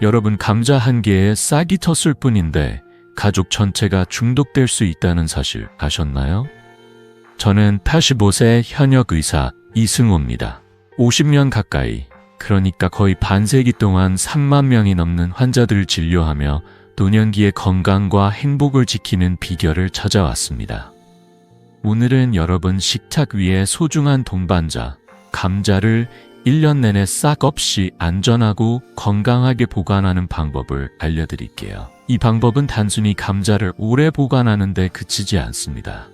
여러분, 감자 한 개에 싹이 텄을 뿐인데 가족 전체가 중독될 수 있다는 사실 아셨나요? 저는 85세 현역 의사 이승호입니다. 50년 가까이, 그러니까 거의 반세기 동안 3만 명이 넘는 환자들을 진료하며 노년기의 건강과 행복을 지키는 비결을 찾아왔습니다. 오늘은 여러분 식탁 위에 소중한 동반자, 감자를 1년 내내 싹 없이 안전하고 건강하게 보관하는 방법을 알려드릴게요. 이 방법은 단순히 감자를 오래 보관하는 데 그치지 않습니다.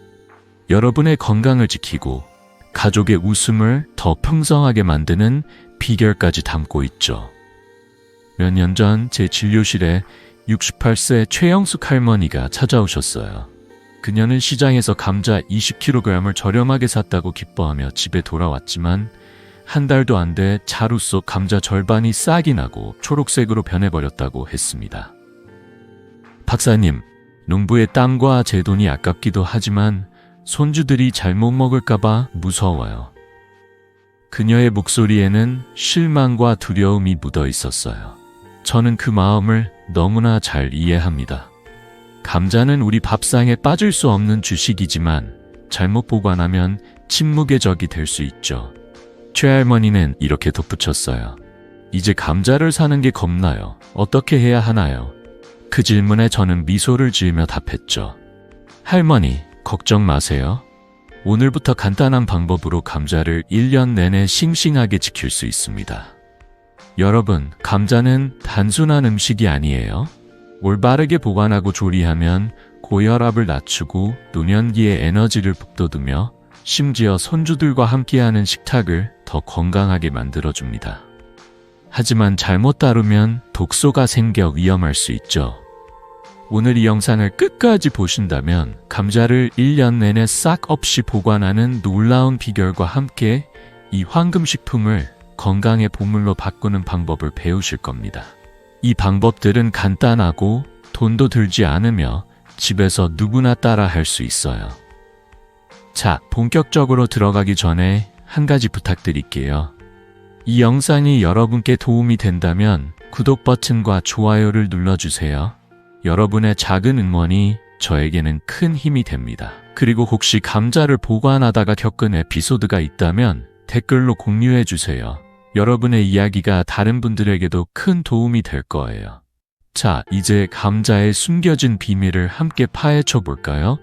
여러분의 건강을 지키고 가족의 웃음을 더 풍성하게 만드는 비결까지 담고 있죠. 몇 년 전 제 진료실에 68세 최영숙 할머니가 찾아오셨어요. 그녀는 시장에서 감자 20kg을 저렴하게 샀다고 기뻐하며 집에 돌아왔지만 한 달도 안 돼 자루 속 감자 절반이 싹이 나고 초록색으로 변해버렸다고 했습니다. 박사님, 농부의 땀과 제 돈이 아깝기도 하지만 손주들이 잘못 먹을까봐 무서워요. 그녀의 목소리에는 실망과 두려움이 묻어 있었어요. 저는 그 마음을 너무나 잘 이해합니다. 감자는 우리 밥상에 빠질 수 없는 주식이지만 잘못 보관하면 침묵의 적이 될 수 있죠. 최할머니는 이렇게 덧붙였어요. 이제 감자를 사는 게 겁나요. 어떻게 해야 하나요? 그 질문에 저는 미소를 지으며 답했죠. 할머니, 걱정 마세요. 오늘부터 간단한 방법으로 감자를 1년 내내 싱싱하게 지킬 수 있습니다. 여러분, 감자는 단순한 음식이 아니에요. 올바르게 보관하고 조리하면 고혈압을 낮추고 노년기에 에너지를 북돋우며 심지어 손주들과 함께하는 식탁을 더 건강하게 만들어줍니다. 하지만 잘못 다루면 독소가 생겨 위험할 수 있죠. 오늘 이 영상을 끝까지 보신다면 감자를 1년 내내 싹 없이 보관하는 놀라운 비결과 함께 이 황금식품을 건강의 보물로 바꾸는 방법을 배우실 겁니다. 이 방법들은 간단하고 돈도 들지 않으며 집에서 누구나 따라 할 수 있어요. 자, 본격적으로 들어가기 전에 한 가지 부탁드릴게요. 이 영상이 여러분께 도움이 된다면 구독 버튼과 좋아요를 눌러주세요. 여러분의 작은 응원이 저에게는 큰 힘이 됩니다. 그리고 혹시 감자를 보관하다가 겪은 에피소드가 있다면 댓글로 공유해주세요. 여러분의 이야기가 다른 분들에게도 큰 도움이 될 거예요. 자, 이제 감자의 숨겨진 비밀을 함께 파헤쳐 볼까요?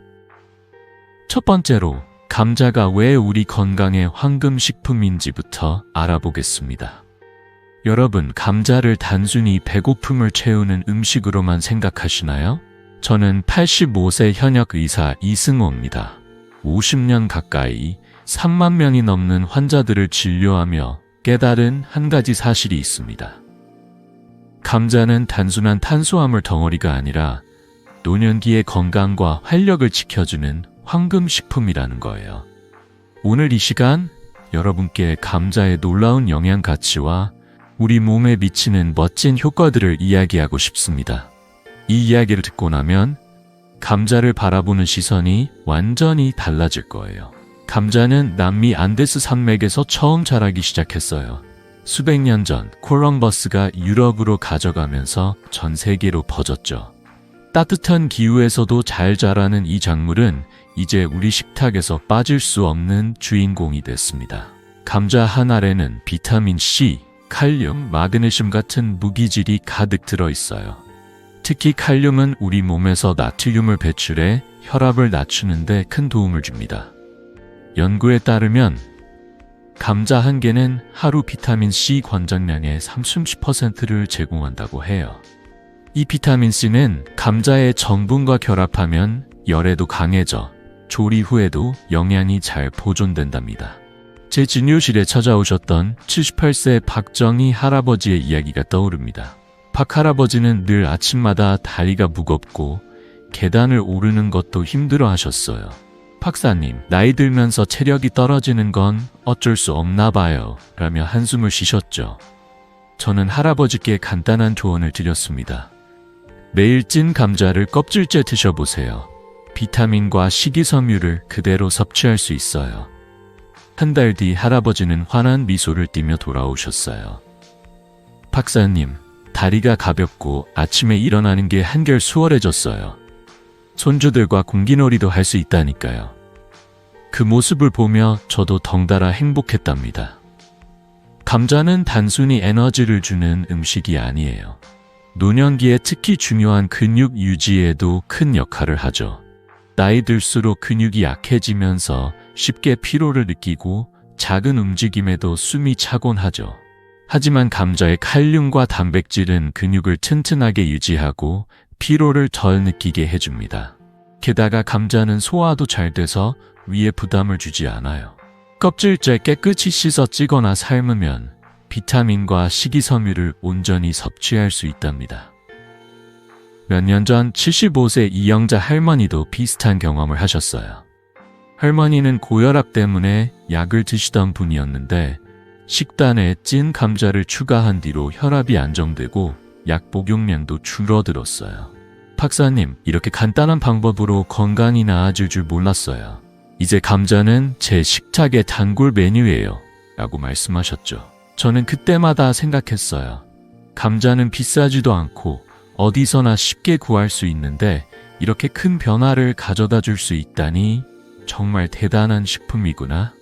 첫 번째로, 감자가 왜 우리 건강의 황금식품인지부터 알아보겠습니다. 여러분, 감자를 단순히 배고픔을 채우는 음식으로만 생각하시나요? 저는 85세 현역 의사 이승호입니다. 50년 가까이 3만 명이 넘는 환자들을 진료하며 깨달은 한 가지 사실이 있습니다. 감자는 단순한 탄수화물 덩어리가 아니라 노년기의 건강과 활력을 지켜주는 황금식품이라는 거예요. 오늘 이 시간 여러분께 감자의 놀라운 영양 가치와 우리 몸에 미치는 멋진 효과들을 이야기하고 싶습니다. 이 이야기를 듣고 나면 감자를 바라보는 시선이 완전히 달라질 거예요. 감자는 남미 안데스 산맥에서 처음 자라기 시작했어요. 수백 년 전 콜럼버스가 유럽으로 가져가면서 전 세계로 퍼졌죠. 따뜻한 기후에서도 잘 자라는 이 작물은 이제 우리 식탁에서 빠질 수 없는 주인공이 됐습니다. 감자 한 알에는 비타민 C, 칼륨, 마그네슘 같은 무기질이 가득 들어있어요. 특히 칼륨은 우리 몸에서 나트륨을 배출해 혈압을 낮추는 데 큰 도움을 줍니다. 연구에 따르면 감자 한 개는 하루 비타민 C 권장량의 30%를 제공한다고 해요. 이 비타민 C는 감자의 전분과 결합하면 열에도 강해져 조리 후에도 영양이 잘 보존된답니다. 제 진료실에 찾아오셨던 78세 박정희 할아버지의 이야기가 떠오릅니다. 박 할아버지는 늘 아침마다 다리가 무겁고 계단을 오르는 것도 힘들어 하셨어요. 박사님, 나이 들면서 체력이 떨어지는 건 어쩔 수 없나 봐요. 라며 한숨을 쉬셨죠. 저는 할아버지께 간단한 조언을 드렸습니다. 매일 찐 감자를 껍질째 드셔보세요. 비타민과 식이섬유를 그대로 섭취할 수 있어요. 한 달 뒤 할아버지는 환한 미소를 띠며 돌아오셨어요. 박사님, 다리가 가볍고 아침에 일어나는 게 한결 수월해졌어요. 손주들과 공기놀이도 할 수 있다니까요. 그 모습을 보며 저도 덩달아 행복했답니다. 감자는 단순히 에너지를 주는 음식이 아니에요. 노년기에 특히 중요한 근육 유지에도 큰 역할을 하죠. 나이 들수록 근육이 약해지면서 쉽게 피로를 느끼고 작은 움직임에도 숨이 차곤 하죠. 하지만 감자의 칼륨과 단백질은 근육을 튼튼하게 유지하고 피로를 덜 느끼게 해줍니다. 게다가 감자는 소화도 잘 돼서 위에 부담을 주지 않아요. 껍질째 깨끗이 씻어 찌거나 삶으면 비타민과 식이섬유를 온전히 섭취할 수 있답니다. 몇 년 전 75세 이영자 할머니도 비슷한 경험을 하셨어요. 할머니는 고혈압 때문에 약을 드시던 분이었는데 식단에 찐 감자를 추가한 뒤로 혈압이 안정되고 약 복용량도 줄어들었어요. 박사님, 이렇게 간단한 방법으로 건강이 나아질 줄 몰랐어요. 이제 감자는 제 식탁의 단골 메뉴예요. 라고 말씀하셨죠. 저는 그때마다 생각했어요. 감자는 비싸지도 않고 어디서나 쉽게 구할 수 있는데 이렇게 큰 변화를 가져다 줄 수 있다니 정말 대단한 식품이구나.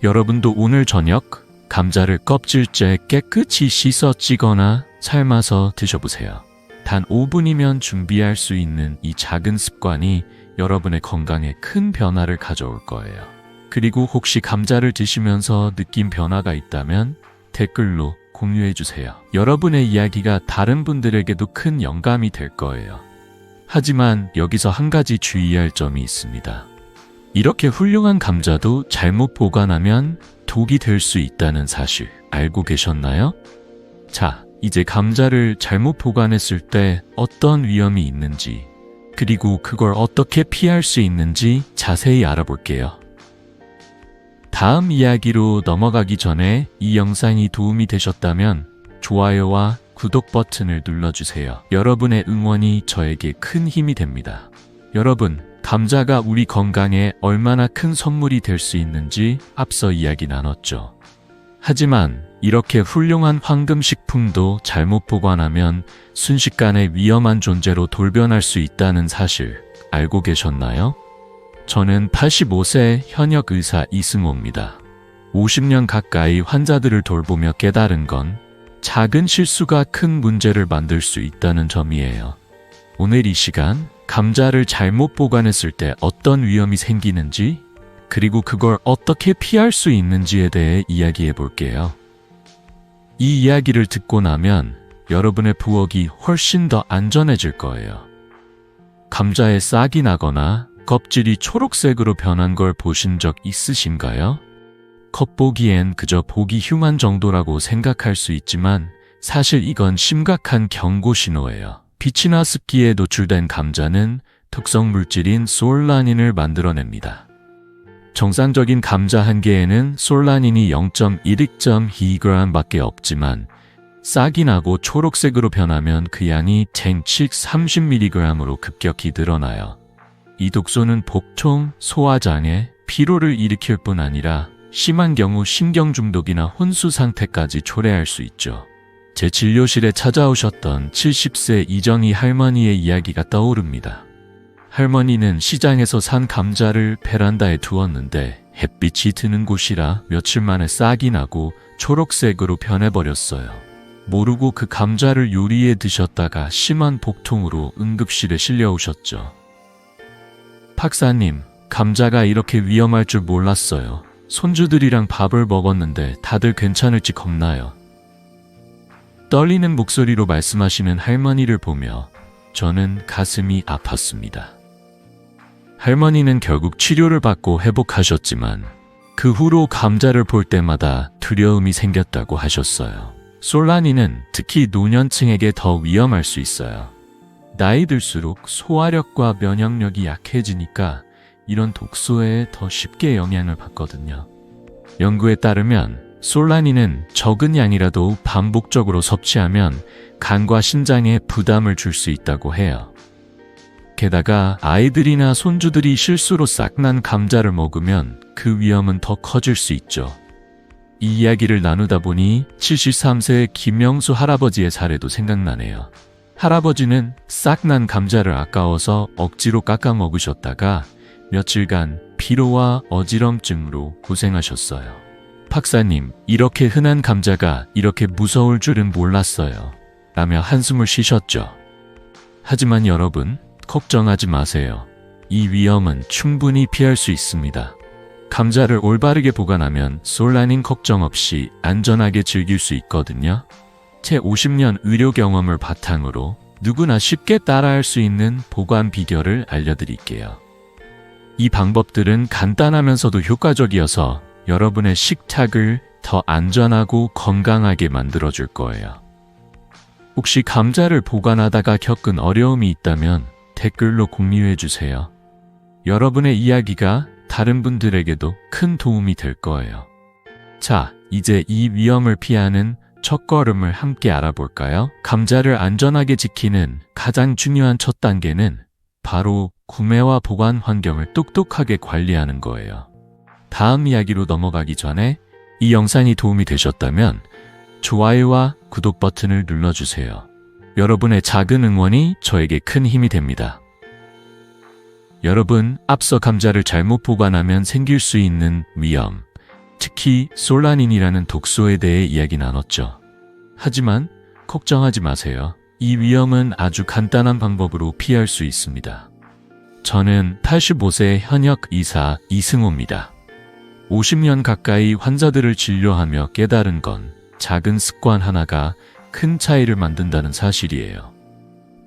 여러분도 오늘 저녁 감자를 껍질째 깨끗이 씻어 찌거나 삶아서 드셔보세요. 단 5분이면 준비할 수 있는 이 작은 습관이 여러분의 건강에 큰 변화를 가져올 거예요. 그리고 혹시 감자를 드시면서 느낀 변화가 있다면 댓글로 공유해주세요. 여러분의 이야기가 다른 분들에게도 큰 영감이 될 거예요. 하지만 여기서 한 가지 주의할 점이 있습니다. 이렇게 훌륭한 감자도 잘못 보관하면 독이 될 수 있다는 사실 알고 계셨나요? 자, 이제 감자를 잘못 보관했을 때 어떤 위험이 있는지, 그리고 그걸 어떻게 피할 수 있는지 자세히 알아볼게요. 다음 이야기로 넘어가기 전에 이 영상이 도움이 되셨다면 좋아요와 구독 버튼을 눌러주세요. 여러분의 응원이 저에게 큰 힘이 됩니다. 여러분, 감자가 우리 건강에 얼마나 큰 선물이 될 수 있는지 앞서 이야기 나눴죠. 하지만 이렇게 훌륭한 황금식품도 잘못 보관하면 순식간에 위험한 존재로 돌변할 수 있다는 사실 알고 계셨나요? 저는 85세 현역 의사 이승호입니다. 50년 가까이 환자들을 돌보며 깨달은 건 작은 실수가 큰 문제를 만들 수 있다는 점이에요. 오늘 이 시간 감자를 잘못 보관했을 때 어떤 위험이 생기는지, 그리고 그걸 어떻게 피할 수 있는지에 대해 이야기해 볼게요. 이 이야기를 듣고 나면 여러분의 부엌이 훨씬 더 안전해질 거예요. 감자에 싹이 나거나 껍질이 초록색으로 변한 걸 보신 적 있으신가요? 겉보기엔 그저 보기 흉한 정도라고 생각할 수 있지만 사실 이건 심각한 경고 신호예요. 빛이나 습기에 노출된 감자는 특성 물질인 솔라닌을 만들어냅니다. 정상적인 감자 한 개에는 솔라닌이 0.12g 밖에 없지만 싹이 나고 초록색으로 변하면 그 양이 쟁칙 30mg으로 급격히 늘어나요. 이 독소는 복통, 소화장애, 피로를 일으킬 뿐 아니라 심한 경우 신경중독이나 혼수 상태까지 초래할 수 있죠. 제 진료실에 찾아오셨던 70세 이정희 할머니의 이야기가 떠오릅니다. 할머니는 시장에서 산 감자를 베란다에 두었는데 햇빛이 드는 곳이라 며칠 만에 싹이 나고 초록색으로 변해버렸어요. 모르고 그 감자를 요리해 드셨다가 심한 복통으로 응급실에 실려오셨죠. 박사님, 감자가 이렇게 위험할 줄 몰랐어요. 손주들이랑 밥을 먹었는데 다들 괜찮을지 겁나요. 떨리는 목소리로 말씀하시는 할머니를 보며 저는 가슴이 아팠습니다. 할머니는 결국 치료를 받고 회복하셨지만 그 후로 감자를 볼 때마다 두려움이 생겼다고 하셨어요. 솔라닌은 특히 노년층에게 더 위험할 수 있어요. 나이 들수록 소화력과 면역력이 약해지니까 이런 독소에 더 쉽게 영향을 받거든요. 연구에 따르면 솔라닌은 적은 양이라도 반복적으로 섭취하면 간과 신장에 부담을 줄 수 있다고 해요. 게다가 아이들이나 손주들이 실수로 싹난 감자를 먹으면 그 위험은 더 커질 수 있죠. 이 이야기를 나누다 보니 73세의 김영수 할아버지의 사례도 생각나네요. 할아버지는 싹 난 감자를 아까워서 억지로 깎아 먹으셨다가 며칠간 피로와 어지럼증으로 고생하셨어요. 박사님, 이렇게 흔한 감자가 이렇게 무서울 줄은 몰랐어요. 라며 한숨을 쉬셨죠. 하지만 여러분, 걱정하지 마세요. 이 위험은 충분히 피할 수 있습니다. 감자를 올바르게 보관하면 솔라닌 걱정 없이 안전하게 즐길 수 있거든요. 제 50년 의료 경험을 바탕으로 누구나 쉽게 따라할 수 있는 보관 비결을 알려드릴게요. 이 방법들은 간단하면서도 효과적이어서 여러분의 식탁을 더 안전하고 건강하게 만들어줄 거예요. 혹시 감자를 보관하다가 겪은 어려움이 있다면 댓글로 공유해주세요. 여러분의 이야기가 다른 분들에게도 큰 도움이 될 거예요. 자, 이제 이 위험을 피하는 첫걸음을 함께 알아볼까요? 감자를 안전하게 지키는 가장 중요한 첫 단계는 바로 구매와 보관 환경을 똑똑하게 관리하는 거예요. 다음 이야기로 넘어가기 전에 이 영상이 도움이 되셨다면 좋아요와 구독 버튼을 눌러주세요. 여러분의 작은 응원이 저에게 큰 힘이 됩니다. 여러분, 앞서 감자를 잘못 보관하면 생길 수 있는 위험, 특히 솔라닌이라는 독소에 대해 이야기 나눴죠. 하지만 걱정하지 마세요. 이 위험은 아주 간단한 방법으로 피할 수 있습니다. 저는 85세 현역 의사 이승호입니다. 50년 가까이 환자들을 진료하며 깨달은 건 작은 습관 하나가 큰 차이를 만든다는 사실이에요.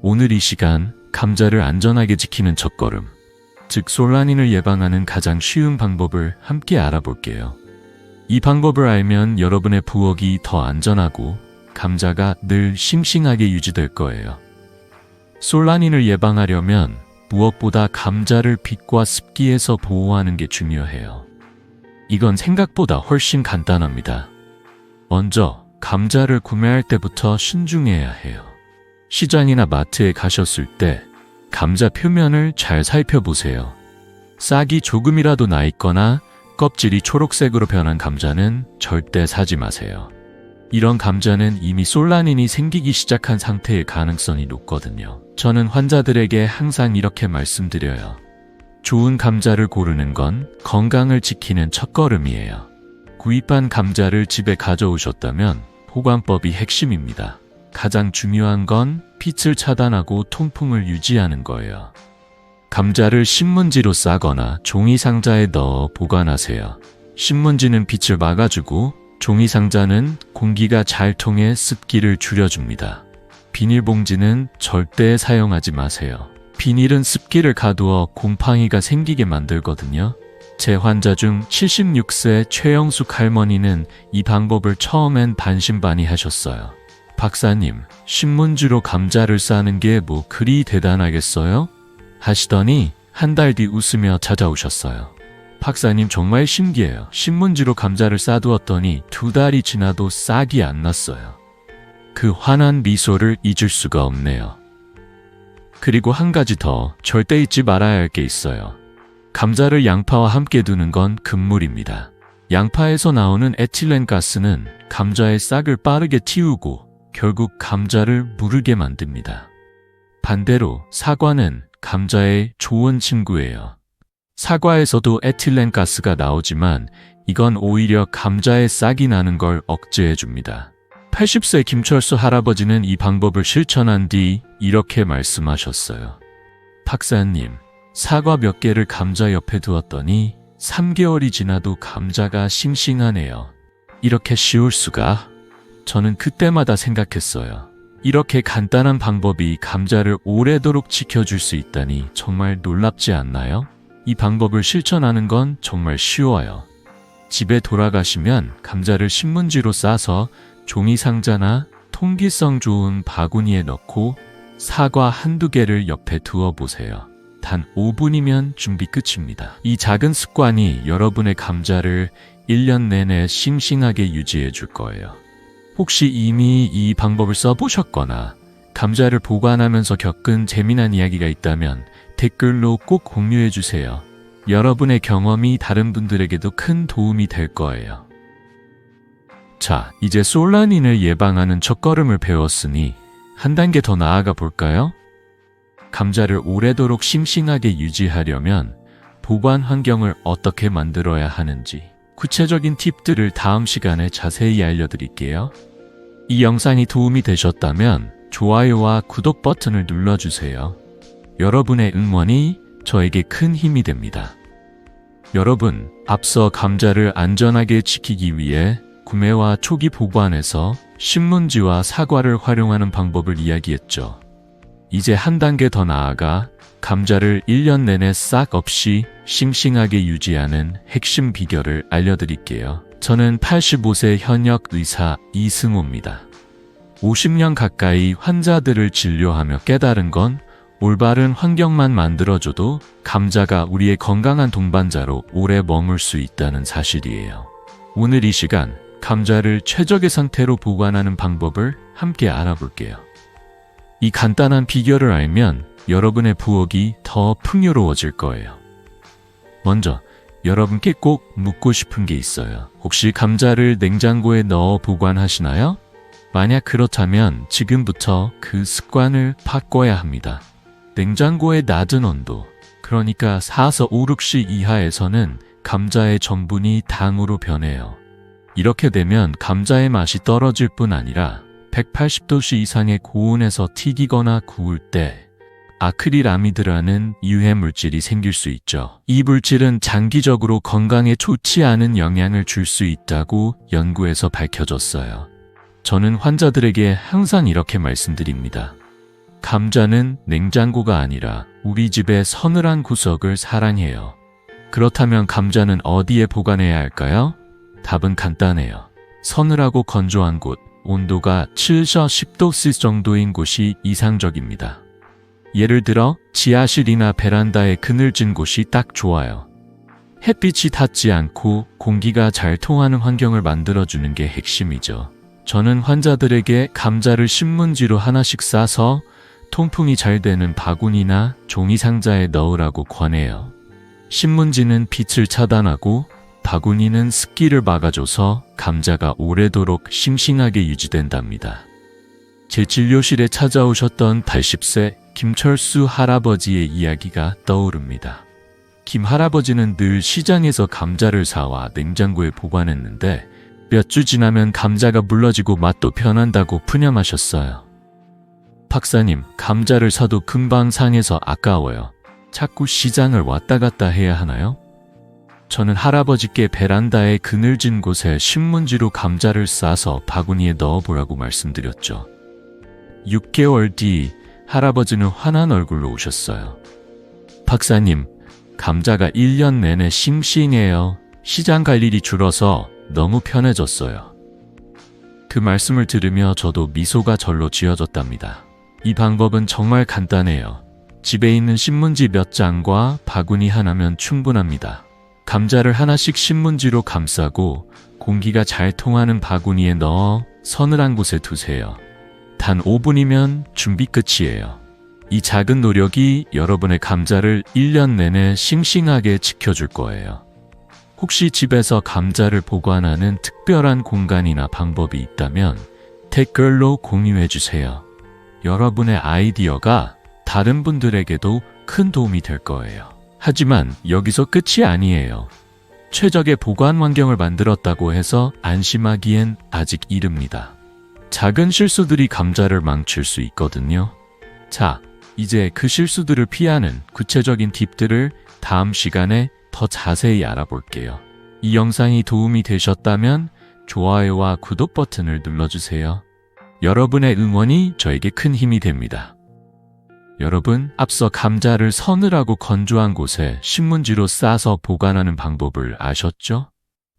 오늘 이 시간, 감자를 안전하게 지키는 첫걸음, 즉 솔라닌을 예방하는 가장 쉬운 방법을 함께 알아볼게요. 이 방법을 알면 여러분의 부엌이 더 안전하고 감자가 늘 싱싱하게 유지될 거예요. 솔라닌을 예방하려면 무엇보다 감자를 빛과 습기에서 보호하는 게 중요해요. 이건 생각보다 훨씬 간단합니다. 먼저 감자를 구매할 때부터 신중해야 해요. 시장이나 마트에 가셨을 때 감자 표면을 잘 살펴보세요. 싹이 조금이라도 나 있거나 껍질이 초록색으로 변한 감자는 절대 사지 마세요. 이런 감자는 이미 솔라닌이 생기기 시작한 상태일 가능성이 높거든요. 저는 환자들에게 항상 이렇게 말씀드려요. 좋은 감자를 고르는 건 건강을 지키는 첫걸음이에요. 구입한 감자를 집에 가져오셨다면 보관법이 핵심입니다. 가장 중요한 건 빛을 차단하고 통풍을 유지하는 거예요. 감자를 신문지로 싸거나 종이 상자에 넣어 보관하세요. 신문지는 빛을 막아주고 종이 상자는 공기가 잘 통해 습기를 줄여줍니다. 비닐봉지는 절대 사용하지 마세요. 비닐은 습기를 가두어 곰팡이가 생기게 만들거든요. 제 환자 중 76세 최영숙 할머니는 이 방법을 처음엔 반신반의하셨어요. 박사님, 신문지로 감자를 싸는 게 뭐 그리 대단하겠어요? 하시더니 한 달 뒤 웃으며 찾아오셨어요. 박사님 정말 신기해요. 신문지로 감자를 싸두었더니 2달이 지나도 싹이 안 났어요. 그 환한 미소를 잊을 수가 없네요. 그리고 한 가지 더 절대 잊지 말아야 할 게 있어요. 감자를 양파와 함께 두는 건 금물입니다. 양파에서 나오는 에틸렌 가스는 감자의 싹을 빠르게 틔우고 결국 감자를 무르게 만듭니다. 반대로 사과는 감자의 좋은 친구예요. 사과에서도 에틸렌 가스가 나오지만 이건 오히려 감자의 싹이 나는 걸 억제해줍니다. 80세 김철수 할아버지는 이 방법을 실천한 뒤 이렇게 말씀하셨어요. 박사님, 사과 몇 개를 감자 옆에 두었더니 3개월이 지나도 감자가 싱싱하네요. 이렇게 쉬울 수가? 저는 그때마다 생각했어요. 이렇게 간단한 방법이 감자를 오래도록 지켜줄 수 있다니 정말 놀랍지 않나요? 이 방법을 실천하는 건 정말 쉬워요. 집에 돌아가시면 감자를 신문지로 싸서 종이 상자나 통기성 좋은 바구니에 넣고 사과 한두 개를 옆에 두어 보세요. 단 5분이면 준비 끝입니다. 이 작은 습관이 여러분의 감자를 1년 내내 싱싱하게 유지해 줄 거예요. 혹시 이미 이 방법을 써보셨거나 감자를 보관하면서 겪은 재미난 이야기가 있다면 댓글로 꼭 공유해 주세요. 여러분의 경험이 다른 분들에게도 큰 도움이 될 거예요. 자, 이제 솔라닌을 예방하는 첫걸음을 배웠으니 한 단계 더 나아가 볼까요? 감자를 오래도록 싱싱하게 유지하려면 보관 환경을 어떻게 만들어야 하는지 구체적인 팁들을 다음 시간에 자세히 알려드릴게요. 이 영상이 도움이 되셨다면 좋아요와 구독 버튼을 눌러주세요. 여러분의 응원이 저에게 큰 힘이 됩니다. 여러분, 앞서 감자를 안전하게 지키기 위해 구매와 초기 보관에서 신문지와 사과를 활용하는 방법을 이야기했죠. 이제 한 단계 더 나아가 감자를 1년 내내 싹 없이 싱싱하게 유지하는 핵심 비결을 알려드릴게요. 저는 85세 현역 의사 이승호입니다. 50년 가까이 환자들을 진료하며 깨달은 건 올바른 환경만 만들어줘도 감자가 우리의 건강한 동반자로 오래 머물 수 있다는 사실이에요. 오늘 이 시간 감자를 최적의 상태로 보관하는 방법을 함께 알아볼게요. 이 간단한 비결을 알면 여러분의 부엌이 더 풍요로워질 거예요. 먼저 여러분께 꼭 묻고 싶은 게 있어요. 혹시 감자를 냉장고에 넣어 보관하시나요? 만약 그렇다면 지금부터 그 습관을 바꿔야 합니다. 냉장고의 낮은 온도, 그러니까 4서 5, 6시 이하에서는 감자의 전분이 당으로 변해요. 이렇게 되면 감자의 맛이 떨어질 뿐 아니라 180도씨 이상의 고온에서 튀기거나 구울 때 아크릴아미드라는 유해 물질이 생길 수 있죠. 이 물질은 장기적으로 건강에 좋지 않은 영향을 줄 수 있다고 연구에서 밝혀졌어요. 저는 환자들에게 항상 이렇게 말씀드립니다. 감자는 냉장고가 아니라 우리 집의 서늘한 구석을 사랑해요. 그렇다면 감자는 어디에 보관해야 할까요? 답은 간단해요. 서늘하고 건조한 곳, 온도가 7서 10도씨 정도인 곳이 이상적입니다. 예를 들어 지하실이나 베란다의 그늘진 곳이 딱 좋아요. 햇빛이 닿지 않고 공기가 잘 통하는 환경을 만들어주는 게 핵심이죠. 저는 환자들에게 감자를 신문지로 하나씩 싸서 통풍이 잘 되는 바구니나 종이 상자에 넣으라고 권해요. 신문지는 빛을 차단하고 바구니는 습기를 막아줘서 감자가 오래도록 싱싱하게 유지된답니다. 제 진료실에 찾아오셨던 80세 김철수 할아버지의 이야기가 떠오릅니다. 김 할아버지는 늘 시장에서 감자를 사와 냉장고에 보관했는데 몇 주 지나면 감자가 물러지고 맛도 변한다고 푸념하셨어요. 박사님, 감자를 사도 금방 상해서 아까워요. 자꾸 시장을 왔다 갔다 해야 하나요? 저는 할아버지께 베란다의 그늘진 곳에 신문지로 감자를 싸서 바구니에 넣어보라고 말씀드렸죠. 6개월 뒤 할아버지는 환한 얼굴로 오셨어요. 박사님, 감자가 1년 내내 싱싱해요. 시장 갈 일이 줄어서 너무 편해졌어요. 그 말씀을 들으며 저도 미소가 절로 지어졌답니다. 이 방법은 정말 간단해요. 집에 있는 신문지 몇 장과 바구니 하나면 충분합니다. 감자를 하나씩 신문지로 감싸고 공기가 잘 통하는 바구니에 넣어 서늘한 곳에 두세요. 단 5분이면 준비 끝이에요. 이 작은 노력이 여러분의 감자를 1년 내내 싱싱하게 지켜줄 거예요. 혹시 집에서 감자를 보관하는 특별한 공간이나 방법이 있다면 댓글로 공유해주세요. 여러분의 아이디어가 다른 분들에게도 큰 도움이 될 거예요. 하지만 여기서 끝이 아니에요. 최적의 보관 환경을 만들었다고 해서 안심하기엔 아직 이릅니다. 작은 실수들이 감자를 망칠 수 있거든요. 자, 이제 그 실수들을 피하는 구체적인 팁들을 다음 시간에 더 자세히 알아볼게요. 이 영상이 도움이 되셨다면 좋아요와 구독 버튼을 눌러주세요. 여러분의 응원이 저에게 큰 힘이 됩니다. 여러분, 앞서 감자를 서늘하고 건조한 곳에 신문지로 싸서 보관하는 방법을 아셨죠?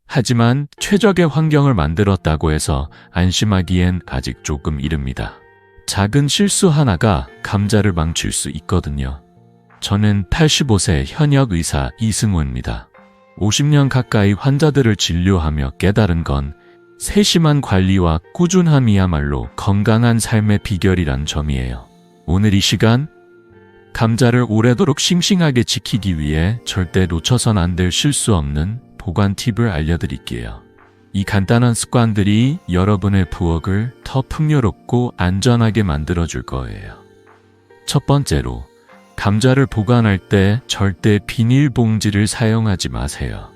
하지만 최적의 환경을 만들었다고 해서 안심하기엔 아직 조금 이릅니다. 작은 실수 하나가 감자를 망칠 수 있거든요. 저는 85세 현역 의사 이승호입니다. 50년 가까이 환자들을 진료하며 깨달은 건 세심한 관리와 꾸준함이야말로 건강한 삶의 비결이란 점이에요. 오늘 이 시간, 감자를 오래도록 싱싱하게 지키기 위해 절대 놓쳐선 안 될 실수 없는 보관 팁을 알려드릴게요. 이 간단한 습관들이 여러분의 부엌을 더 풍요롭고 안전하게 만들어줄 거예요. 첫 번째로, 감자를 보관할 때 절대 비닐봉지를 사용하지 마세요.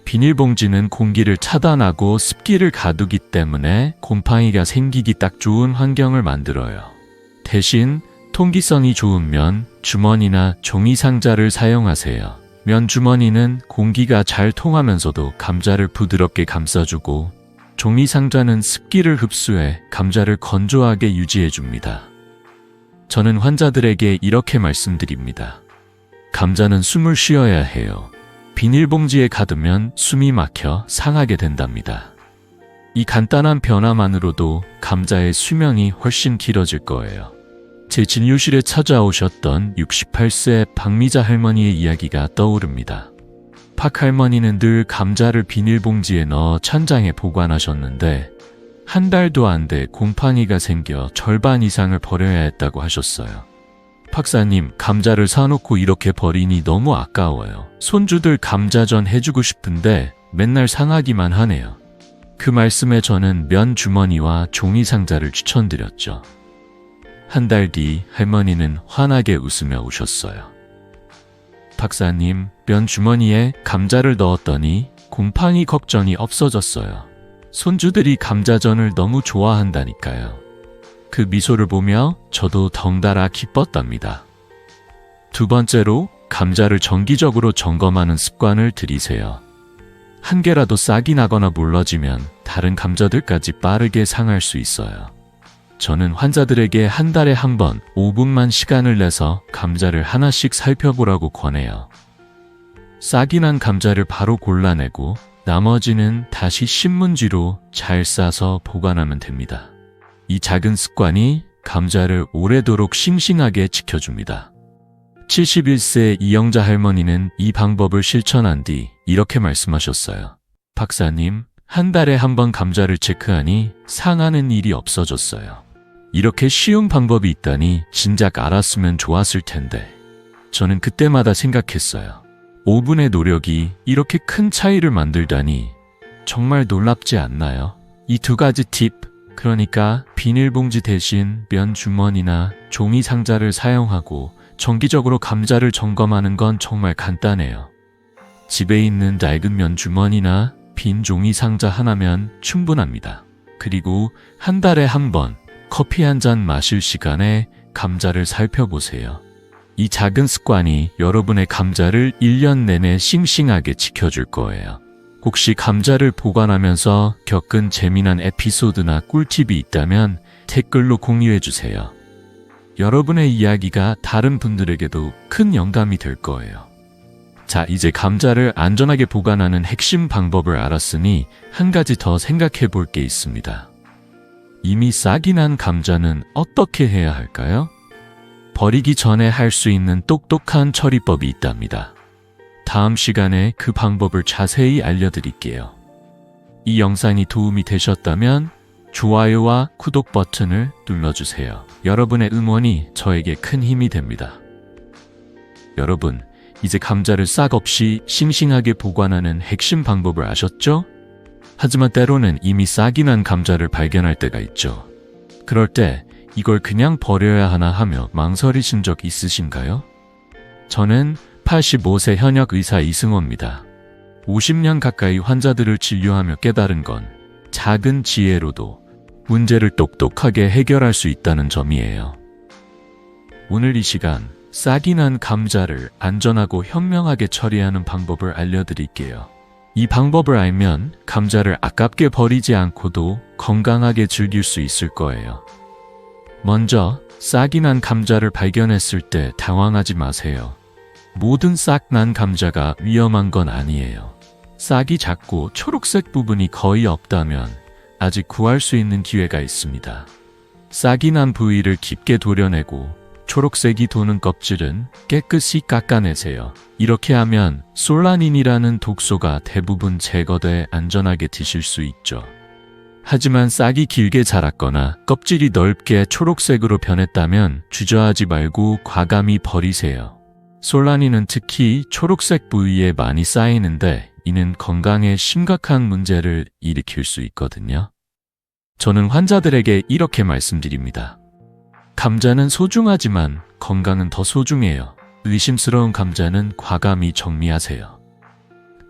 비닐봉지는 공기를 차단하고 습기를 가두기 때문에 곰팡이가 생기기 딱 좋은 환경을 만들어요. 대신 통기성이 좋은 면 주머니나 종이 상자를 사용하세요. 면 주머니는 공기가 잘 통하면서도 감자를 부드럽게 감싸주고, 종이 상자는 습기를 흡수해 감자를 건조하게 유지해줍니다. 저는 환자들에게 이렇게 말씀드립니다. 감자는 숨을 쉬어야 해요. 비닐봉지에 가두면 숨이 막혀 상하게 된답니다. 이 간단한 변화만으로도 감자의 수명이 훨씬 길어질 거예요. 제 진료실에 찾아오셨던 68세 박미자 할머니의 이야기가 떠오릅니다. 박 할머니는 늘 감자를 비닐봉지에 넣어 천장에 보관하셨는데 한 달도 안 돼 곰팡이가 생겨 절반 이상을 버려야 했다고 하셨어요. 박사님, 감자를 사놓고 이렇게 버리니 너무 아까워요. 손주들 감자전 해주고 싶은데 맨날 상하기만 하네요. 그 말씀에 저는 면 주머니와 종이 상자를 추천드렸죠. 한 달 뒤 할머니는 환하게 웃으며 오셨어요. 박사님, 면 주머니에 감자를 넣었더니 곰팡이 걱정이 없어졌어요. 손주들이 감자전을 너무 좋아한다니까요. 그 미소를 보며 저도 덩달아 기뻤답니다. 두 번째로, 감자를 정기적으로 점검하는 습관을 들이세요. 한 개라도 싹이 나거나 물러지면 다른 감자들까지 빠르게 상할 수 있어요. 저는 환자들에게 한 달에 한 번 5분만 시간을 내서 감자를 하나씩 살펴보라고 권해요. 싹이 난 감자를 바로 골라내고 나머지는 다시 신문지로 잘 싸서 보관하면 됩니다. 이 작은 습관이 감자를 오래도록 싱싱하게 지켜줍니다. 71세 이영자 할머니는 이 방법을 실천한 뒤 이렇게 말씀하셨어요. 박사님, 한 달에 한 번 감자를 체크하니 상하는 일이 없어졌어요. 이렇게 쉬운 방법이 있다니 진작 알았으면 좋았을 텐데. 저는 그때마다 생각했어요. 5분의 노력이 이렇게 큰 차이를 만들다니 정말 놀랍지 않나요? 이 두 가지 팁, 그러니까 비닐봉지 대신 면 주머니나 종이 상자를 사용하고 정기적으로 감자를 점검하는 건 정말 간단해요. 집에 있는 낡은 면 주머니나 빈 종이 상자 하나면 충분합니다. 그리고 한 달에 한 번 커피 한 잔 마실 시간에 감자를 살펴보세요. 이 작은 습관이 여러분의 감자를 1년 내내 싱싱하게 지켜줄 거예요. 혹시 감자를 보관하면서 겪은 재미난 에피소드나 꿀팁이 있다면 댓글로 공유해주세요. 여러분의 이야기가 다른 분들에게도 큰 영감이 될 거예요. 자, 이제 감자를 안전하게 보관하는 핵심 방법을 알았으니 한 가지 더 생각해 볼 게 있습니다. 이미 싹이 난 감자는 어떻게 해야 할까요? 버리기 전에 할 수 있는 똑똑한 처리법이 있답니다. 다음 시간에 그 방법을 자세히 알려드릴게요. 이 영상이 도움이 되셨다면 좋아요와 구독 버튼을 눌러주세요. 여러분의 응원이 저에게 큰 힘이 됩니다. 여러분, 이제 감자를 싹 없이 싱싱하게 보관하는 핵심 방법을 아셨죠? 하지만 때로는 이미 싹이 난 감자를 발견할 때가 있죠. 그럴 때 이걸 그냥 버려야 하나 하며 망설이신 적 있으신가요? 저는 85세 현역 의사 이승호입니다. 50년 가까이 환자들을 진료하며 깨달은 건 작은 지혜로도 문제를 똑똑하게 해결할 수 있다는 점이에요. 오늘 이 시간 싹이 난 감자를 안전하고 현명하게 처리하는 방법을 알려드릴게요. 이 방법을 알면 감자를 아깝게 버리지 않고도 건강하게 즐길 수 있을 거예요. 먼저 싹이 난 감자를 발견했을 때 당황하지 마세요. 모든 싹 난 감자가 위험한 건 아니에요. 싹이 작고 초록색 부분이 거의 없다면 아직 구할 수 있는 기회가 있습니다. 싹이 난 부위를 깊게 도려내고 초록색이 도는 껍질은 깨끗이 깎아내세요. 이렇게 하면 솔라닌이라는 독소가 대부분 제거돼 안전하게 드실 수 있죠. 하지만 싹이 길게 자랐거나 껍질이 넓게 초록색으로 변했다면 주저하지 말고 과감히 버리세요. 솔라닌은 특히 초록색 부위에 많이 쌓이는데 이는 건강에 심각한 문제를 일으킬 수 있거든요. 저는 환자들에게 이렇게 말씀드립니다. 감자는 소중하지만 건강은 더 소중해요. 의심스러운 감자는 과감히 정리하세요.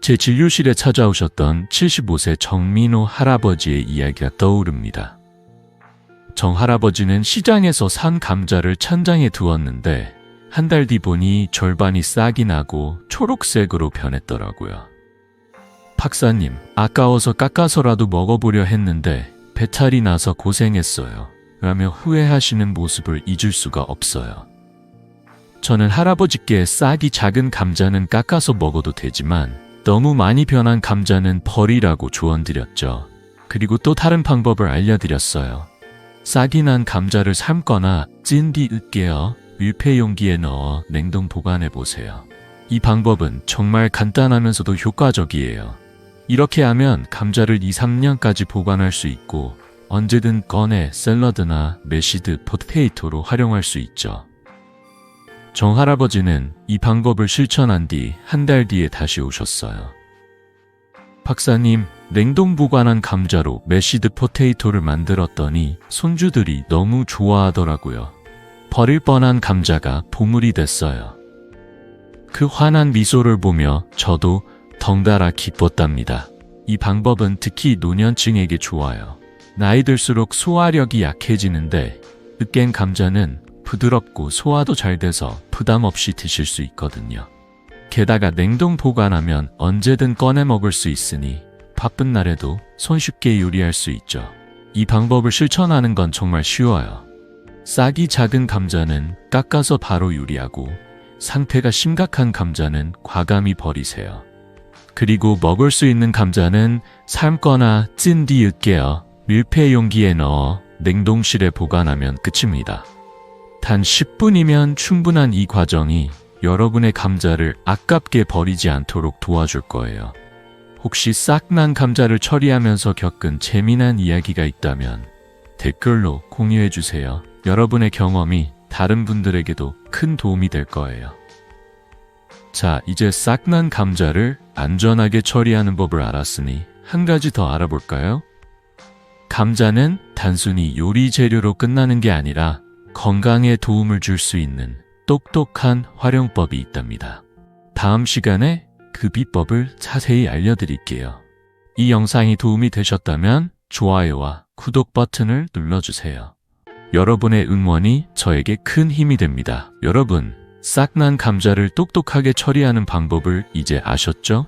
제 진료실에 찾아오셨던 75세 정민호 할아버지의 이야기가 떠오릅니다. 정 할아버지는 시장에서 산 감자를 찬장에 두었는데 한 달 뒤 보니 절반이 싹이 나고 초록색으로 변했더라고요. 박사님, 아까워서 깎아서라도 먹어보려 했는데 배탈이 나서 고생했어요. 라며 후회하시는 모습을 잊을 수가 없어요. 저는 할아버지께 싹이 작은 감자는 깎아서 먹어도 되지만 너무 많이 변한 감자는 버리라고 조언드렸죠. 그리고 또 다른 방법을 알려드렸어요. 싹이 난 감자를 삶거나 찐 뒤 으깨어 밀폐 용기에 넣어 냉동 보관해 보세요. 이 방법은 정말 간단하면서도 효과적이에요. 이렇게 하면 감자를 2, 3년까지 보관할 수 있고 언제든 꺼내 샐러드나 메시드 포테이토로 활용할 수 있죠. 정 할아버지는 이 방법을 실천한 뒤 한 달 뒤에 다시 오셨어요. 박사님, 냉동 보관한 감자로 메시드 포테이토를 만들었더니 손주들이 너무 좋아하더라고요. 버릴 뻔한 감자가 보물이 됐어요. 그 환한 미소를 보며 저도 덩달아 기뻤답니다. 이 방법은 특히 노년층에게 좋아요. 나이 들수록 소화력이 약해지는데 으깬 감자는 부드럽고 소화도 잘 돼서 부담 없이 드실 수 있거든요. 게다가 냉동 보관하면 언제든 꺼내 먹을 수 있으니 바쁜 날에도 손쉽게 요리할 수 있죠. 이 방법을 실천하는 건 정말 쉬워요. 싹이 작은 감자는 깎아서 바로 요리하고 상태가 심각한 감자는 과감히 버리세요. 그리고 먹을 수 있는 감자는 삶거나 찐 뒤 으깨어 밀폐 용기에 넣어 냉동실에 보관하면 끝입니다. 단 10분이면 충분한 이 과정이 여러분의 감자를 아깝게 버리지 않도록 도와줄 거예요. 혹시 싹 난 감자를 처리하면서 겪은 재미난 이야기가 있다면 댓글로 공유해 주세요. 여러분의 경험이 다른 분들에게도 큰 도움이 될 거예요. 자, 이제 싹 난 감자를 안전하게 처리하는 법을 알았으니 한 가지 더 알아볼까요? 감자는 단순히 요리 재료로 끝나는 게 아니라 건강에 도움을 줄 수 있는 똑똑한 활용법이 있답니다. 다음 시간에 그 비법을 자세히 알려드릴게요. 이 영상이 도움이 되셨다면 좋아요와 구독 버튼을 눌러주세요. 여러분의 응원이 저에게 큰 힘이 됩니다. 여러분, 싹 난 감자를 똑똑하게 처리하는 방법을 이제 아셨죠?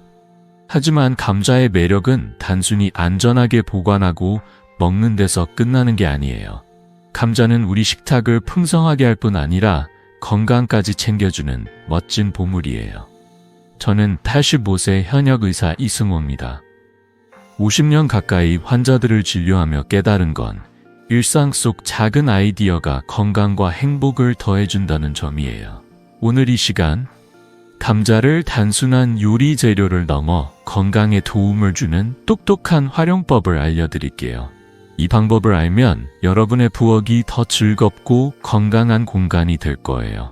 하지만 감자의 매력은 단순히 안전하게 보관하고 먹는 데서 끝나는 게 아니에요. 감자는 우리 식탁을 풍성하게 할 뿐 아니라 건강까지 챙겨주는 멋진 보물이에요. 저는 85세 현역 의사 이승호입니다. 50년 가까이 환자들을 진료하며 깨달은 건 일상 속 작은 아이디어가 건강과 행복을 더해준다는 점이에요. 오늘 이 시간, 감자를 단순한 요리 재료를 넘어 건강에 도움을 주는 똑똑한 활용법을 알려드릴게요. 이 방법을 알면 여러분의 부엌이 더 즐겁고 건강한 공간이 될 거예요.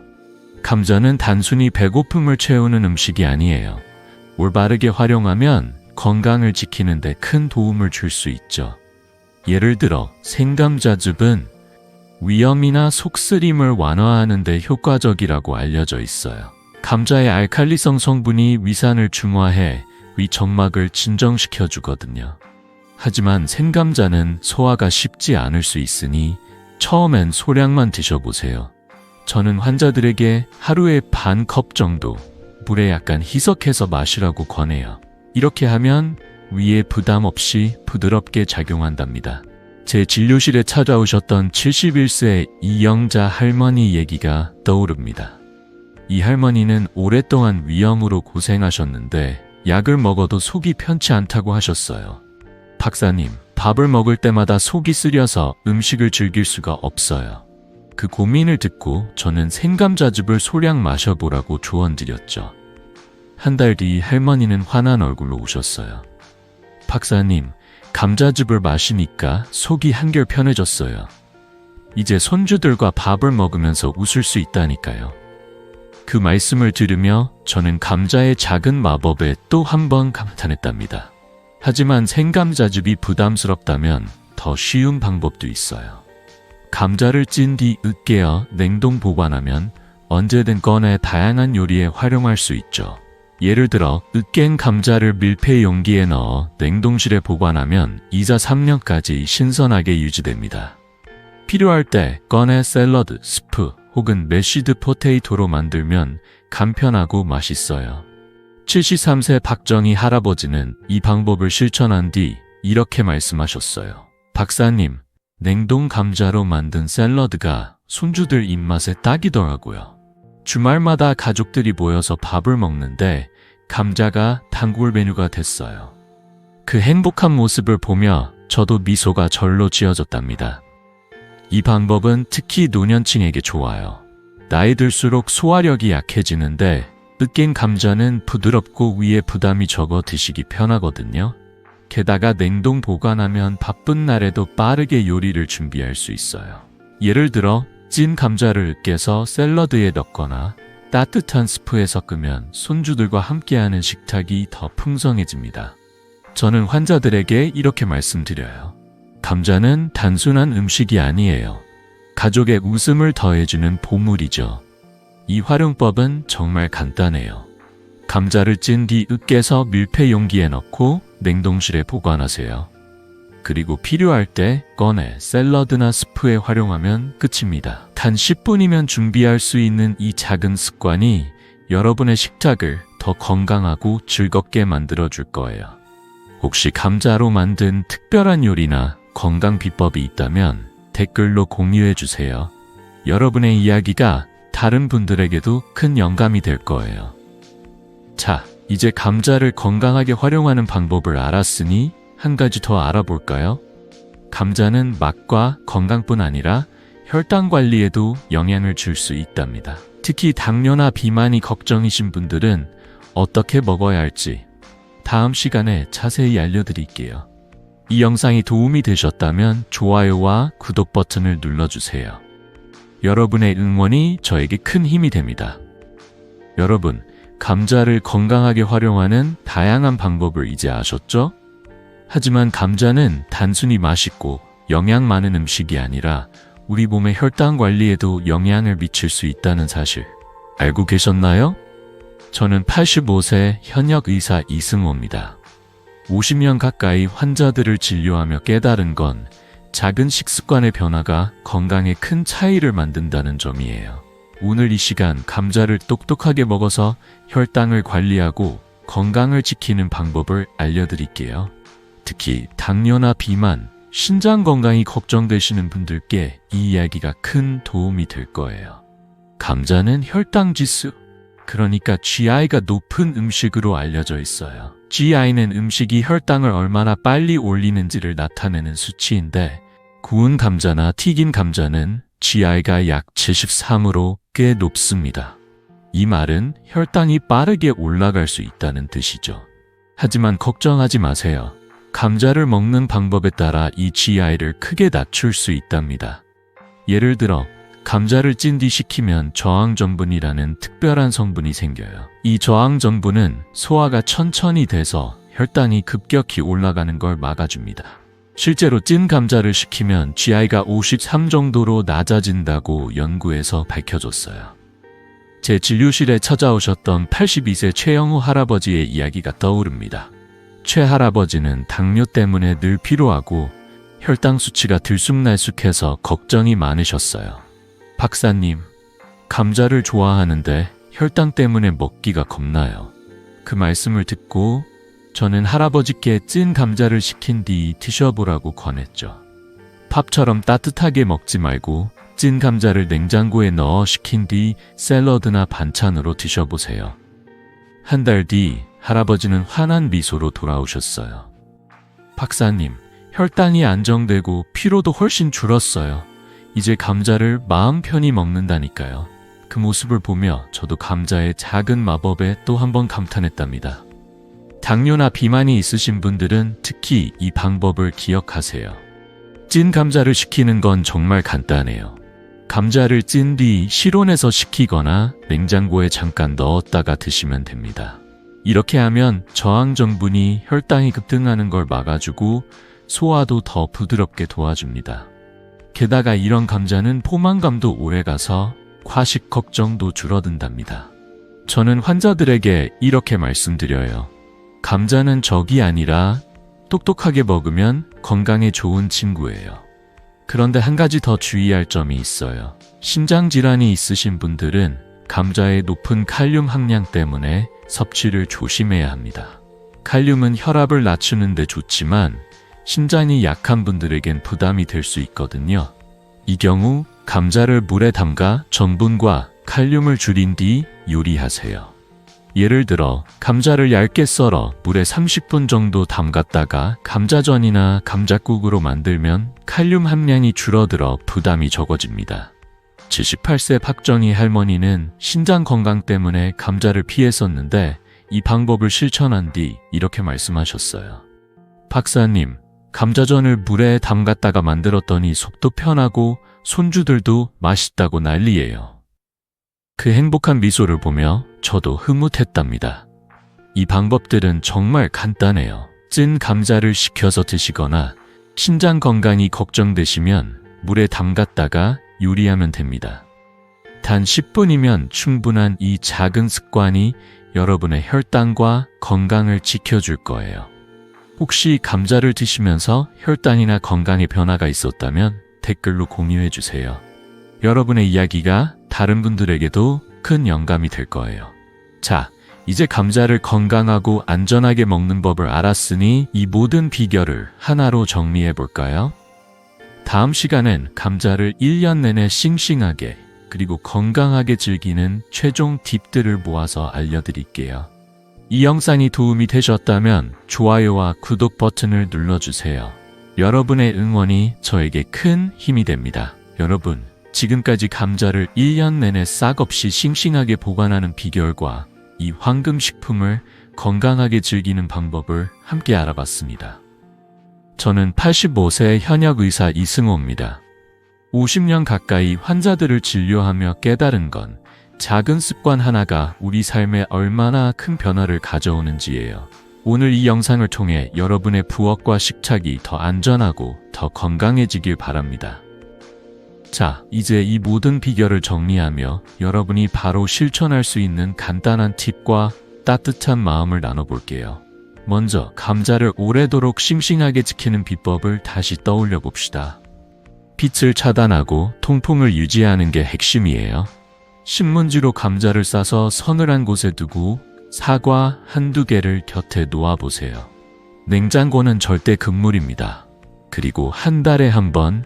감자는 단순히 배고픔을 채우는 음식이 아니에요. 올바르게 활용하면 건강을 지키는 데 큰 도움을 줄 수 있죠. 예를 들어 생감자즙은 위염이나 속쓰림을 완화하는 데 효과적이라고 알려져 있어요. 감자의 알칼리성 성분이 위산을 중화해 위점막을 진정시켜 주거든요. 하지만 생감자는 소화가 쉽지 않을 수 있으니 처음엔 소량만 드셔보세요. 저는 환자들에게 하루에 반 컵 정도 물에 약간 희석해서 마시라고 권해요. 이렇게 하면 위에 부담 없이 부드럽게 작용한답니다. 제 진료실에 찾아오셨던 71세 이영자 할머니 얘기가 떠오릅니다. 이 할머니는 오랫동안 위염으로 고생하셨는데 약을 먹어도 속이 편치 않다고 하셨어요. 박사님, 밥을 먹을 때마다 속이 쓰려서 음식을 즐길 수가 없어요. 그 고민을 듣고 저는 생감자즙을 소량 마셔보라고 조언드렸죠. 한 달 뒤 할머니는 환한 얼굴로 오셨어요. 박사님, 감자즙을 마시니까 속이 한결 편해졌어요. 이제 손주들과 밥을 먹으면서 웃을 수 있다니까요. 그 말씀을 들으며 저는 감자의 작은 마법에 또 한 번 감탄했답니다. 하지만 생감자즙이 부담스럽다면 더 쉬운 방법도 있어요. 감자를 찐 뒤 으깨어 냉동 보관하면 언제든 꺼내 다양한 요리에 활용할 수 있죠. 예를 들어 으깬 감자를 밀폐 용기에 넣어 냉동실에 보관하면 2자 3년까지 신선하게 유지됩니다. 필요할 때 꺼내 샐러드, 스프 혹은 매쉬드 포테이토로 만들면 간편하고 맛있어요. 73세 박정희 할아버지는 이 방법을 실천한 뒤 이렇게 말씀하셨어요. 박사님, 냉동 감자로 만든 샐러드가 손주들 입맛에 딱이더라고요. 주말마다 가족들이 모여서 밥을 먹는데 감자가 단골 메뉴가 됐어요. 그 행복한 모습을 보며 저도 미소가 절로 지어졌답니다. 이 방법은 특히 노년층에게 좋아요. 나이 들수록 소화력이 약해지는데 으깬 감자는 부드럽고 위에 부담이 적어 드시기 편하거든요. 게다가 냉동 보관하면 바쁜 날에도 빠르게 요리를 준비할 수 있어요. 예를 들어 찐 감자를 으깨서 샐러드에 넣거나 따뜻한 스프에 섞으면 손주들과 함께하는 식탁이 더 풍성해집니다. 저는 환자들에게 이렇게 말씀드려요. 감자는 단순한 음식이 아니에요. 가족의 웃음을 더해주는 보물이죠. 이 활용법은 정말 간단해요. 감자를 찐 뒤 으깨서 밀폐 용기에 넣고 냉동실에 보관하세요. 그리고 필요할 때 꺼내 샐러드나 스프에 활용하면 끝입니다. 단 10분이면 준비할 수 있는 이 작은 습관이 여러분의 식탁을 더 건강하고 즐겁게 만들어줄 거예요. 혹시 감자로 만든 특별한 요리나 건강 비법이 있다면 댓글로 공유해주세요. 여러분의 이야기가 다른 분들에게도 큰 영감이 될 거예요. 자, 이제 감자를 건강하게 활용하는 방법을 알았으니 한 가지 더 알아볼까요? 감자는 맛과 건강뿐 아니라 혈당 관리에도 영향을 줄 수 있답니다. 특히 당뇨나 비만이 걱정이신 분들은 어떻게 먹어야 할지 다음 시간에 자세히 알려드릴게요. 이 영상이 도움이 되셨다면 좋아요와 구독 버튼을 눌러주세요. 여러분의 응원이 저에게 큰 힘이 됩니다. 여러분, 감자를 건강하게 활용하는 다양한 방법을 이제 아셨죠? 하지만 감자는 단순히 맛있고 영양 많은 음식이 아니라 우리 몸의 혈당 관리에도 영향을 미칠 수 있다는 사실 알고 계셨나요? 저는 85세 현역 의사 이승호입니다. 50년 가까이 환자들을 진료하며 깨달은 건 작은 식습관의 변화가 건강에 큰 차이를 만든다는 점이에요. 오늘 이 시간 감자를 똑똑하게 먹어서 혈당을 관리하고 건강을 지키는 방법을 알려드릴게요. 특히 당뇨나 비만, 신장 건강이 걱정되시는 분들께 이 이야기가 큰 도움이 될 거예요. 감자는 혈당 지수, 그러니까 GI가 높은 음식으로 알려져 있어요. GI는 음식이 혈당을 얼마나 빨리 올리는지를 나타내는 수치인데 구운 감자나 튀긴 감자는 GI가 약 73으로 꽤 높습니다. 이 말은 혈당이 빠르게 올라갈 수 있다는 뜻이죠. 하지만 걱정하지 마세요. 감자를 먹는 방법에 따라 이 GI를 크게 낮출 수 있답니다. 예를 들어 감자를 찐 뒤 식히면 저항전분이라는 특별한 성분이 생겨요. 이 저항전분은 소화가 천천히 돼서 혈당이 급격히 올라가는 걸 막아줍니다. 실제로 찐 감자를 식히면 GI가 53 정도로 낮아진다고 연구에서 밝혀졌어요. 제 진료실에 찾아오셨던 82세 최영우 할아버지의 이야기가 떠오릅니다. 최 할아버지는 당뇨 때문에 늘 피로하고 혈당 수치가 들쑥날쑥해서 걱정이 많으셨어요. 박사님, 감자를 좋아하는데 혈당 때문에 먹기가 겁나요. 그 말씀을 듣고 저는 할아버지께 찐 감자를 식힌 뒤 드셔보라고 권했죠. 팝처럼 따뜻하게 먹지 말고 찐 감자를 냉장고에 넣어 식힌 뒤 샐러드나 반찬으로 드셔보세요. 한 달 뒤 할아버지는 환한 미소로 돌아오셨어요. 박사님, 혈당이 안정되고 피로도 훨씬 줄었어요. 이제 감자를 마음 편히 먹는다니까요. 그 모습을 보며 저도 감자의 작은 마법에 또 한 번 감탄했답니다. 당뇨나 비만이 있으신 분들은 특히 이 방법을 기억하세요. 찐 감자를 식히는 건 정말 간단해요. 감자를 찐 뒤 실온에서 식히거나 냉장고에 잠깐 넣었다가 드시면 됩니다. 이렇게 하면 저항 성분이 혈당이 급등하는 걸 막아주고 소화도 더 부드럽게 도와줍니다. 게다가 이런 감자는 포만감도 오래가서 과식 걱정도 줄어든답니다. 저는 환자들에게 이렇게 말씀드려요. 감자는 적이 아니라 똑똑하게 먹으면 건강에 좋은 친구예요. 그런데 한 가지 더 주의할 점이 있어요. 심장질환이 있으신 분들은 감자의 높은 칼륨 함량 때문에 섭취를 조심해야 합니다. 칼륨은 혈압을 낮추는 데 좋지만 심장이 약한 분들에겐 부담이 될 수 있거든요. 이 경우 감자를 물에 담가 전분과 칼륨을 줄인 뒤 요리하세요. 예를 들어 감자를 얇게 썰어 물에 30분 정도 담갔다가 감자전이나 감자국으로 만들면 칼륨 함량이 줄어들어 부담이 적어집니다. 78세 박정희 할머니는 신장 건강 때문에 감자를 피했었는데 이 방법을 실천한 뒤 이렇게 말씀하셨어요. 박사님, 감자전을 물에 담갔다가 만들었더니 속도 편하고 손주들도 맛있다고 난리예요. 그 행복한 미소를 보며 저도 흐뭇했답니다. 이 방법들은 정말 간단해요. 찐 감자를 식혀서 드시거나 신장 건강이 걱정되시면 물에 담갔다가 요리하면 됩니다. 단 10분이면 충분한 이 작은 습관이 여러분의 혈당과 건강을 지켜줄 거예요. 혹시 감자를 드시면서 혈당이나 건강에 변화가 있었다면 댓글로 공유해주세요. 여러분의 이야기가 다른 분들에게도 큰 영감이 될 거예요. 자, 이제 감자를 건강하고 안전하게 먹는 법을 알았으니 이 모든 비결을 하나로 정리해 볼까요? 다음 시간엔 감자를 1년 내내 싱싱하게 그리고 건강하게 즐기는 최종 팁들을 모아서 알려드릴게요. 이 영상이 도움이 되셨다면 좋아요와 구독 버튼을 눌러주세요. 여러분의 응원이 저에게 큰 힘이 됩니다. 여러분, 지금까지 감자를 1년 내내 싹 없이 싱싱하게 보관하는 비결과 이 황금식품을 건강하게 즐기는 방법을 함께 알아봤습니다. 저는 85세 현역 의사 이승호입니다. 50년 가까이 환자들을 진료하며 깨달은 건 작은 습관 하나가 우리 삶에 얼마나 큰 변화를 가져오는지예요. 오늘 이 영상을 통해 여러분의 부엌과 식탁이 더 안전하고 더 건강해지길 바랍니다. 자, 이제 이 모든 비결을 정리하며 여러분이 바로 실천할 수 있는 간단한 팁과 따뜻한 마음을 나눠볼게요. 먼저 감자를 오래도록 싱싱하게 지키는 비법을 다시 떠올려 봅시다. 빛을 차단하고 통풍을 유지하는 게 핵심이에요. 신문지로 감자를 싸서 서늘한 곳에 두고 사과 한두 개를 곁에 놓아보세요. 냉장고는 절대 금물입니다. 그리고 한 달에 한 번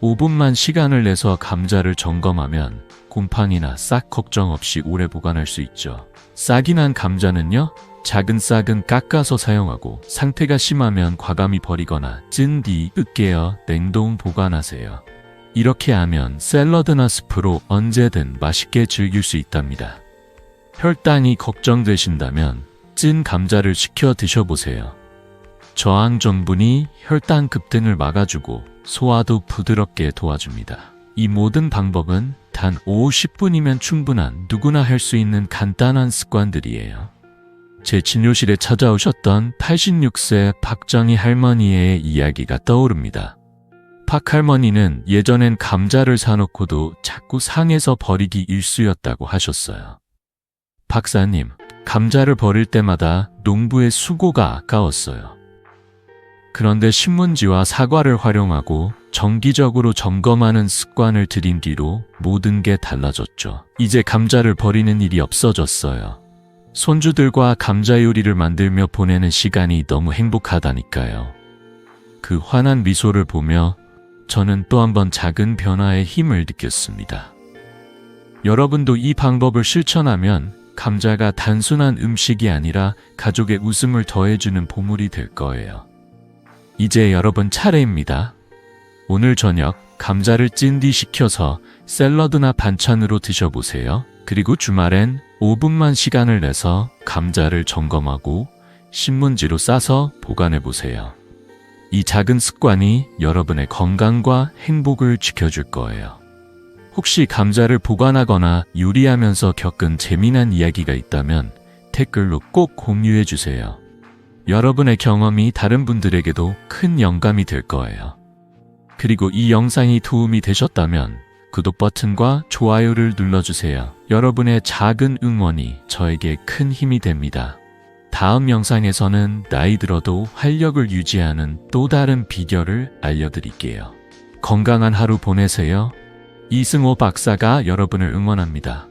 5분만 시간을 내서 감자를 점검하면 곰팡이나 싹 걱정 없이 오래 보관할 수 있죠. 싹이 난 감자는요, 작은 싹은 깎아서 사용하고 상태가 심하면 과감히 버리거나 찐 뒤 으깨어 냉동 보관하세요. 이렇게 하면 샐러드나 스프로 언제든 맛있게 즐길 수 있답니다. 혈당이 걱정되신다면 찐 감자를 식혀 드셔보세요. 저항 성분이 혈당 급등을 막아주고 소화도 부드럽게 도와줍니다. 이 모든 방법은 단 50분이면 충분한 누구나 할 수 있는 간단한 습관들이에요. 제 진료실에 찾아오셨던 86세 박정희 할머니의 이야기가 떠오릅니다. 박 할머니는 예전엔 감자를 사놓고도 자꾸 상해서 버리기 일쑤였다고 하셨어요. 박사님, 감자를 버릴 때마다 농부의 수고가 아까웠어요. 그런데 신문지와 사과를 활용하고 정기적으로 점검하는 습관을 들인 뒤로 모든 게 달라졌죠. 이제 감자를 버리는 일이 없어졌어요. 손주들과 감자 요리를 만들며 보내는 시간이 너무 행복하다니까요. 그 환한 미소를 보며 저는 또 한 번 작은 변화의 힘을 느꼈습니다. 여러분도 이 방법을 실천하면 감자가 단순한 음식이 아니라 가족의 웃음을 더해주는 보물이 될 거예요. 이제 여러분 차례입니다. 오늘 저녁 감자를 찐 뒤 식혀서 샐러드나 반찬으로 드셔보세요. 그리고 주말엔 5분만 시간을 내서 감자를 점검하고 신문지로 싸서 보관해보세요. 이 작은 습관이 여러분의 건강과 행복을 지켜줄 거예요. 혹시 감자를 보관하거나 요리하면서 겪은 재미난 이야기가 있다면 댓글로 꼭 공유해 주세요. 여러분의 경험이 다른 분들에게도 큰 영감이 될 거예요. 그리고 이 영상이 도움이 되셨다면 구독 버튼과 좋아요를 눌러주세요. 여러분의 작은 응원이 저에게 큰 힘이 됩니다. 다음 영상에서는 나이 들어도 활력을 유지하는 또 다른 비결을 알려드릴게요. 건강한 하루 보내세요. 이승호 박사가 여러분을 응원합니다.